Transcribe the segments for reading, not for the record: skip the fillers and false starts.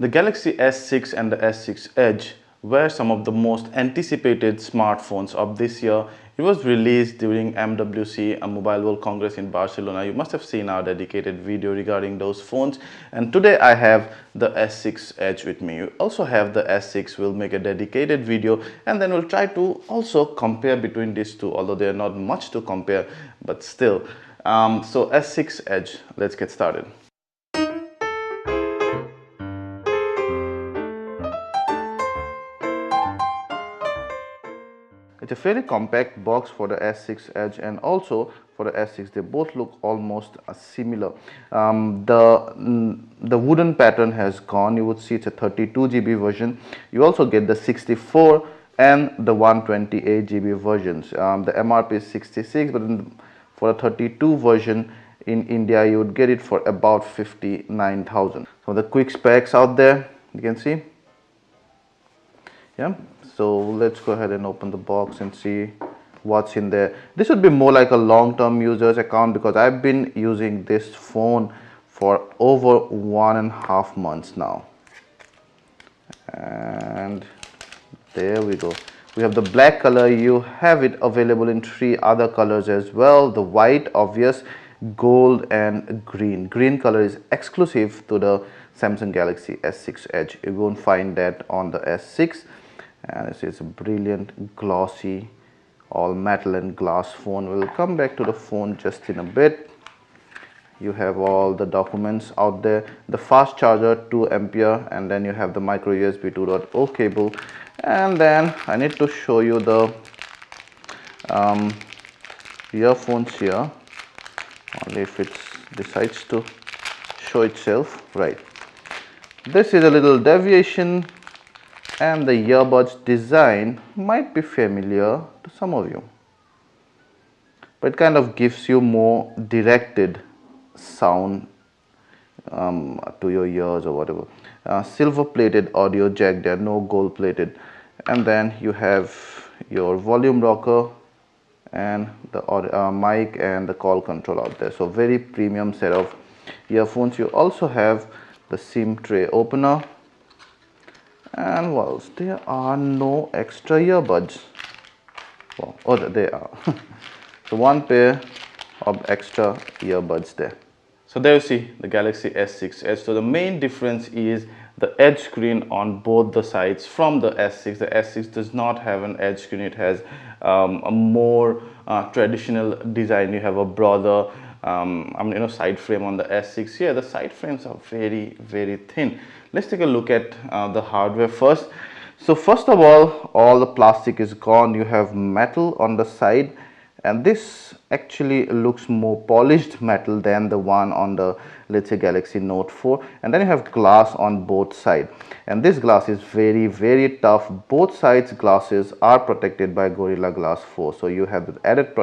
The Galaxy S6 and the S6 Edge were some of the most anticipated smartphones of this year. It was released during MWC, a Mobile World Congress in Barcelona. You must have seen our dedicated video regarding those phones. And today I have the S6 Edge with me. You also have the S6. We'll make a dedicated video and then we'll try to also compare between these two, although they're not much to compare, but still. So S6 Edge, let's get started. It's a fairly compact box for the S6 Edge and also for the S6. They both look almost similar. The wooden pattern has gone. You would see it's a 32 GB version. You also get the 64 and the 128 GB versions. The MRP is 66, but for the 32 version in India, you would get it for about 59,000. So the quick specs out there, you can see. Yeah. So let's go ahead and open the box and see what's in there. This would be more like a long-term user's account because I've been using this phone for over 1.5 months now. And there we go. We have the black color. You have it available in 3 other colors as well. The white, obvious, gold and green. Green color is exclusive to the Samsung Galaxy S6 Edge. You won't find that on the S6. And this is a brilliant glossy all metal and glass phone. We'll come back to the phone just in a bit. You have all the documents out there, the fast charger 2 ampere, and then you have the micro USB 2.0 cable. And then I need to show you the earphones here, only if it decides to show itself. Right, this is a little deviation, and the earbuds design might be familiar to some of you, but it kind of gives you more directed sound to your ears or whatever. Silver plated audio jack there, no gold plated. And then you have your volume rocker and the mic and the call control out there. So very premium set of earphones. You also have the SIM tray opener. And whilst there are no extra earbuds, well, oh, there are. So 1 pair of extra earbuds there. So there you see the Galaxy S6 Edge. So the main difference is the edge screen on both the sides from the S6. The S6 does not have an edge screen. It has a more traditional design. You have a broader side frame on the S6. Here the side frames are very, very thin. Let's take a look at the hardware first. So first of all the plastic is gone. You have metal on the side, and this actually looks more polished metal than the one on the, let's say, Galaxy Note 4. And then you have glass on both sides, and this glass is very, very tough. Both sides glasses are protected by Gorilla Glass 4, so you have the added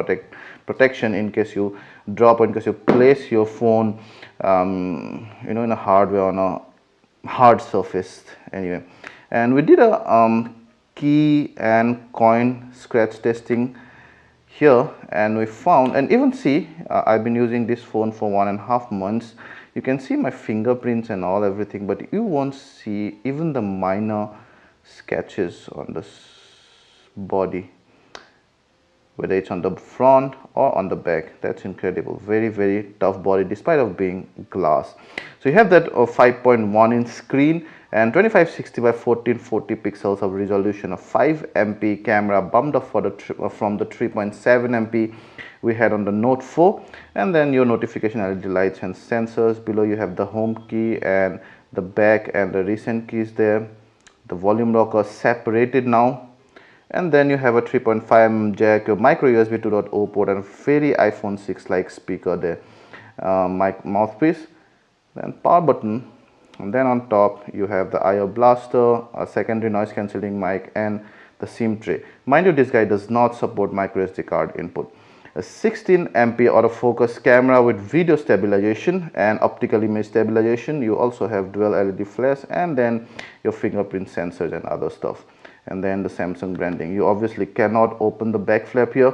protection in case you drop or in case you place your phone in a hardware on a hard surface anyway. And we did a key and coin scratch testing here, and we found, and even see, I've been using this phone for 1.5 months. You can see my fingerprints and everything, but you won't see even the minor sketches on this body, whether it's on the front or on the back. That's incredible. Very, very tough body despite of being glass. So you have that 5.1 inch screen and 2560 by 1440 pixels of resolution, a 5 MP camera bumped up for from the 3.7 MP we had on the Note 4. And then your notification LED lights and sensors. Below you have the home key and the back and the recent keys there. The volume rocker separated now. And then you have a 3.5mm jack, your micro USB 2.0 port, and a very iPhone 6 like speaker there. Mic mouthpiece, then power button, and then on top you have the IO blaster, a secondary noise cancelling mic, and the SIM tray. Mind you, this guy does not support micro SD card input. A 16 MP autofocus camera with video stabilization and optical image stabilization. You also have dual LED flash, and then your fingerprint sensors and other stuff. And then the Samsung branding. You obviously cannot open the back flap here.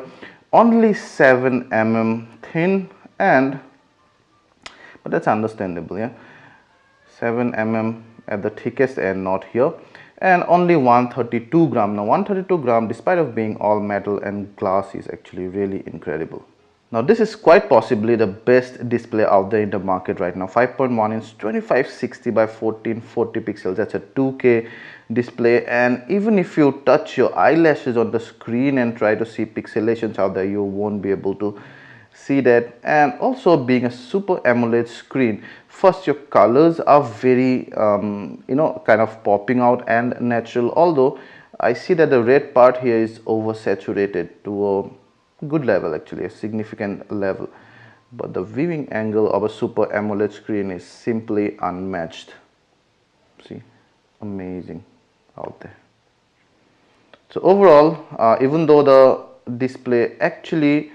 Only 7mm thin, but that's understandable, yeah. 7mm at the thickest end, not here, and only 132 gram. Now 132 gram, despite of being all metal and glass, is actually really incredible. Now this is quite possibly the best display out there in the market right now. 5.1 inch 2560 by 1440 pixels. That's a 2K display, and even if you touch your eyelashes on the screen and try to see pixelations out there, you won't be able to see that. And also, being a Super AMOLED screen, first your colors are very kind of popping out and natural, although I see that the red part here is oversaturated to a good level, actually a significant level, but the viewing angle of a Super AMOLED screen is simply unmatched. See, amazing out there. So overall, even though the display actually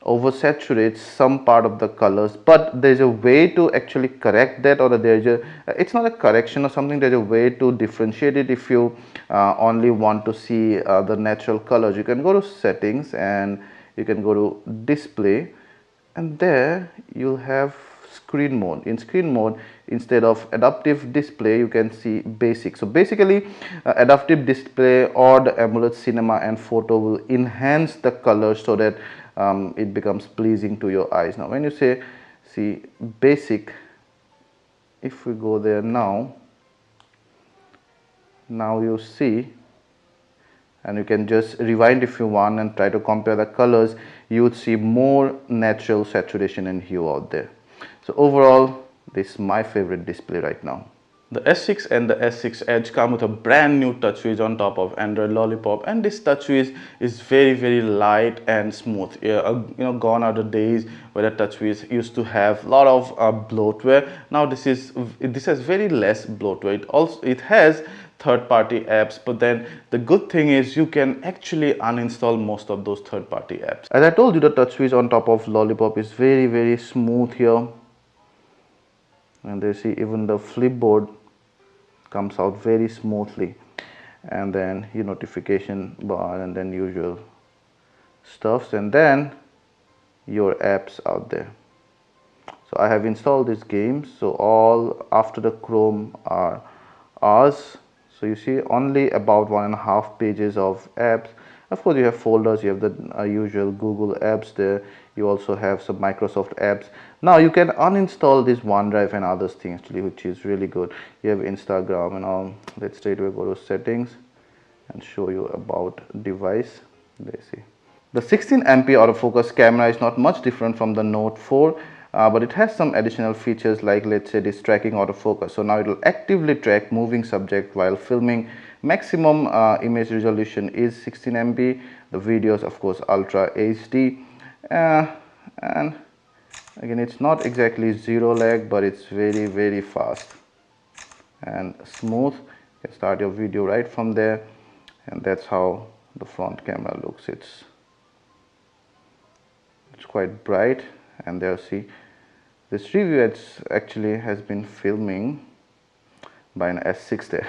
oversaturates some part of the colors, but there's a way to actually correct that, or there's a, it's not a correction or something, there's a way to differentiate it. If you only want to see the natural colors, you can go to settings and you can go to display, and there you'll have screen mode. In screen mode, instead of adaptive display, you can see basic. So basically, adaptive display or the AMOLED cinema and photo will enhance the colors so that it becomes pleasing to your eyes. Now when you say see basic, if we go there now you see, and you can just rewind if you want and try to compare the colors, you would see more natural saturation and hue out there. So overall, this is my favorite display right now. The S6 and the S6 Edge come with a brand new TouchWiz on top of Android Lollipop, and this TouchWiz is very light and smooth. Gone are the days where the TouchWiz used to have a lot of bloatware. Now this has very less bloatware. It has third-party apps, but then the good thing is you can actually uninstall most of those third-party apps. As I told you, the TouchWiz on top of Lollipop is very smooth here, and you see even the flipboard comes out very smoothly, and then your notification bar, and then usual stuffs, and then your apps out there. So I have installed these games, so all after the Chrome are ours. So you see only about 1.5 pages of apps. Of course, you have folders, you have the usual Google apps there, you also have some Microsoft apps. Now you can uninstall this OneDrive and other things actually, which is really good. You have Instagram and all. Let's straight away go to settings and show you about device. Let's see. The 16 MP autofocus camera is not much different from the Note 4, but it has some additional features like, let's say, this tracking autofocus. So now it will actively track moving subject while filming. Maximum image resolution is 16 MB. The videos, of course, Ultra HD, and again, it's not exactly zero lag, but it's very fast and smooth. You can start your video right from there, and that's how the front camera looks. It's quite bright, and there, see, this review actually has been filming by an S6 there.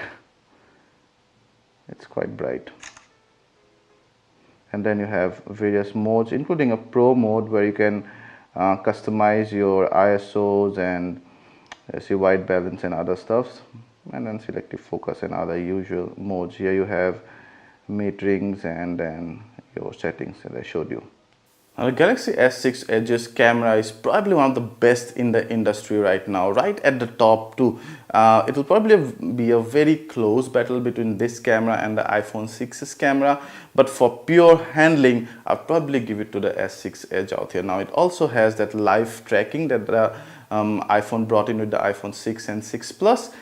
It's quite bright. And then you have various modes, including a Pro mode where you can customize your ISOs and see white balance and other stuffs, and then selective focus and other usual modes. Here you have meterings and then your settings that I showed you. Now, the Galaxy S6 Edge's camera is probably one of the best in the industry right now, right at the top too. It will probably be a very close battle between this camera and the iPhone 6's camera, but for pure handling, I'll probably give it to the S6 Edge out here. Now, it also has that live tracking that the iPhone brought in with the iPhone 6 and 6 Plus.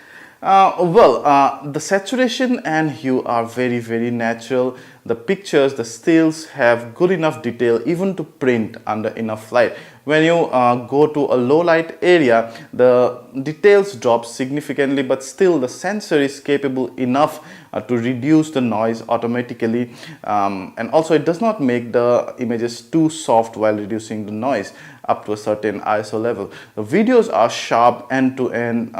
The saturation and hue are very natural. The pictures, the stills have good enough detail even to print under enough light. When you go to a low light area, the details drop significantly, but still the sensor is capable enough to reduce the noise automatically, and also it does not make the images too soft while reducing the noise up to a certain ISO level. The videos are sharp end to end,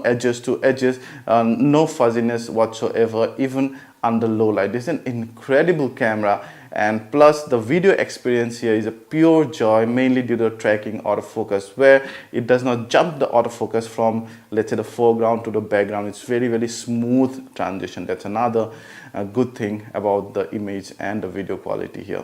edges to edges, no fuzziness whatsoever, even under low light. This is an incredible camera, and plus the video experience here is a pure joy, mainly due to tracking autofocus, where it does not jump the autofocus from, let's say, the foreground to the background. It's very smooth transition. That's another good thing about the image and the video quality here.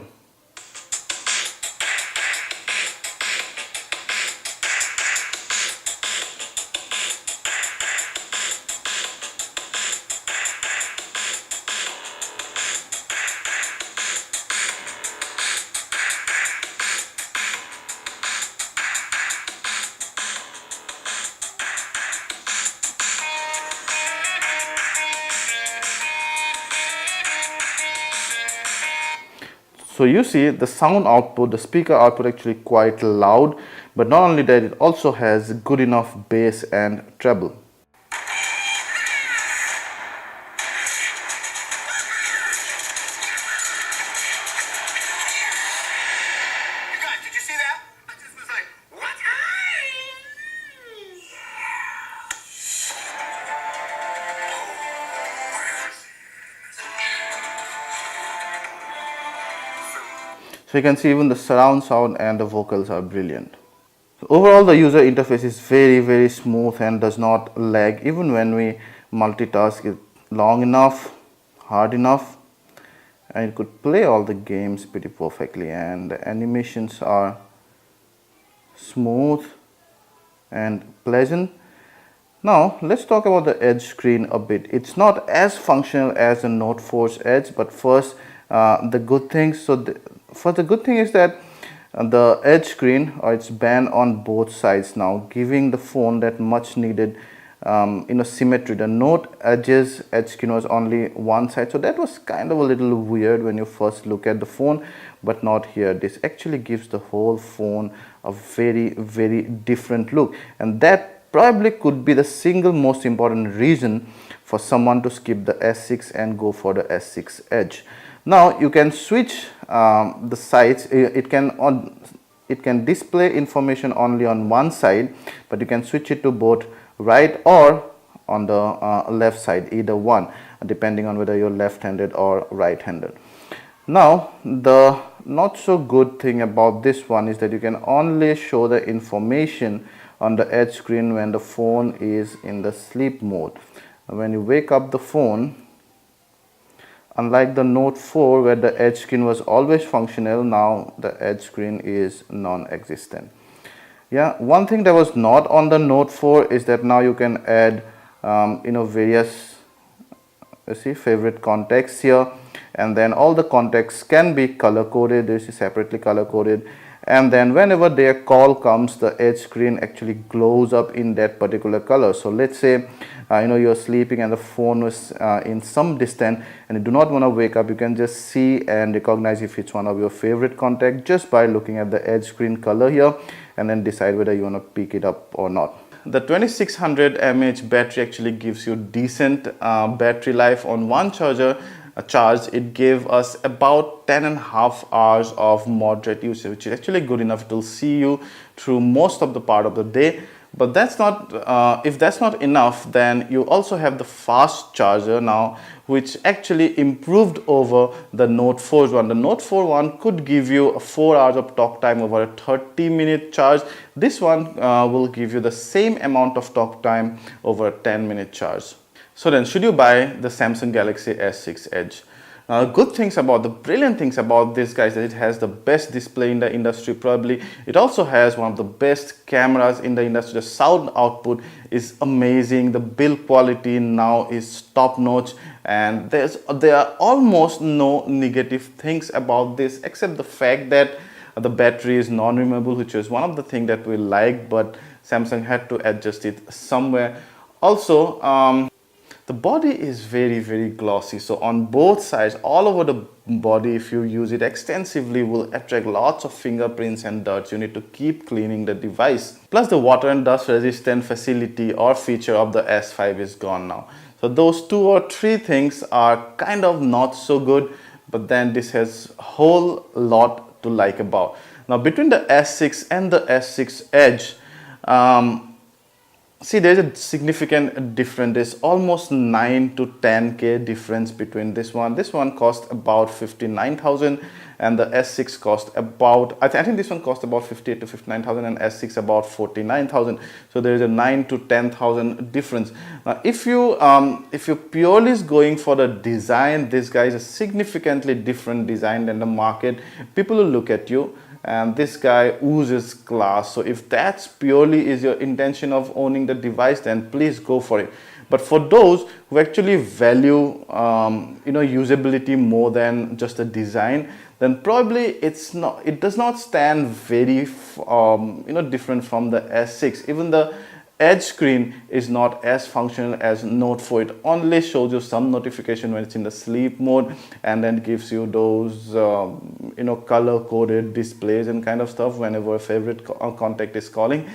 So you see the sound output, the speaker output actually quite loud, but not only that, it also has good enough bass and treble. Did you see that? I just was like, what? So you can see even the surround sound and the vocals are brilliant. So overall, the user interface is very smooth and does not lag even when we multitask it long enough, hard enough, and it could play all the games pretty perfectly, and the animations are smooth and pleasant. Now let's talk about the Edge screen a bit. It's not as functional as the Note 4's Edge, but first the good things. First, the good thing is that the Edge screen, it's banned on both sides now, giving the phone that much needed symmetry. The Note Edge's Edge screen was only one side, so that was kind of a little weird when you first look at the phone, but not here. This actually gives the whole phone a very different look, and that probably could be the single most important reason for someone to skip the S6 and go for the S6 Edge. Now you can switch the sides. It can display information only on one side, but you can switch it to both right or on the left side, either one, depending on whether you're left-handed or right-handed. Now the not so good thing about this one is that you can only show the information on the Edge screen when the phone is in the sleep mode. When you wake up the phone, unlike the Note 4 where the Edge screen was always functional, now the Edge screen is non-existent. Yeah, one thing that was not on the Note 4 is that now you can add various favorite contacts here, and then all the contacts can be color coded. This is separately color coded, and then whenever their call comes, the Edge screen actually glows up in that particular color. So let's say you're sleeping and the phone was in some distance and you do not want to wake up, you can just see and recognize if it's one of your favorite contact just by looking at the Edge screen color here, and then decide whether you want to pick it up or not. The 2600 mAh battery actually gives you decent battery life. On one charge, it gave us about 10.5 hours of moderate usage, which is actually good enough. It will see you through most of the part of the day. But that's not, if that's not enough, then you also have the fast charger now, which actually improved over the Note 4 one. The Note 4 one could give you 4 hours of talk time over a 30-minute charge. This one will give you the same amount of talk time over a 10-minute charge. So then, should you buy the Samsung Galaxy S6 Edge? The brilliant things about this, guys, that it has the best display in the industry probably. It also has one of the best cameras in the industry. The sound output is amazing. The build quality now is top notch, and there are almost no negative things about this except the fact that the battery is non-removable, which is one of the things that we like, but Samsung had to adjust it somewhere. Also, the body is very glossy, so on both sides, all over the body, if you use it extensively, will attract lots of fingerprints and dirt. You need to keep cleaning the device. Plus the water and dust resistant facility or feature of the S5 is gone now. So those 2 or 3 things are kind of not so good, but then this has a whole lot to like about. Now between the S6 and the S6 Edge, see, there's a significant difference. There's almost 9 to 10k difference between this one. This one cost about 59,000 and the S6 cost about, I think this one cost about 58 to 59,000 and S6 about 49,000. So there is a 9 to 10,000 difference. Now if you purely is going for the design, this guy is a significantly different design than the market. People will look at you, and this guy oozes class. So if that's purely is your intention of owning the device, then please go for it. But for those who actually value usability more than just the design, then probably it does not stand very different from the S6. Even the Edge screen is not as functional as Note 4. It only shows you some notification when it's in the sleep mode, and then gives you those color coded displays and kind of stuff whenever a favorite contact is calling.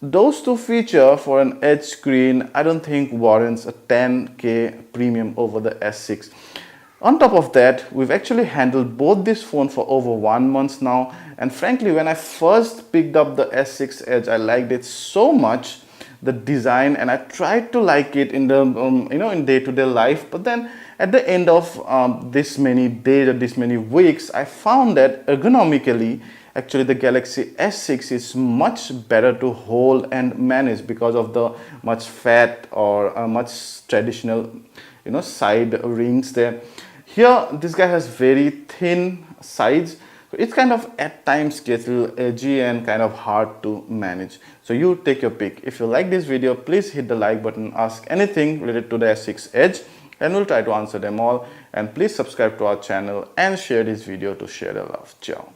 Those two features for an Edge screen, I don't think warrants a 10k premium over the S6. On top of that, we've actually handled both this phone for over 1 month now, and frankly, when I first picked up the S6 Edge, I liked it so much, the design, and I tried to like it in the in day-to-day life. But then at the end of this many days or this many weeks, I found that ergonomically, actually the Galaxy S6 is much better to hold and manage because of the much fat or much traditional side rings there. Here this guy has very thin sides, so it kind of at times gets a little edgy and kind of hard to manage. So you take your pick. If you like this video, please hit the like button, ask anything related to the S6 Edge, and we'll try to answer them all. And please subscribe to our channel and share this video to share the love. Ciao.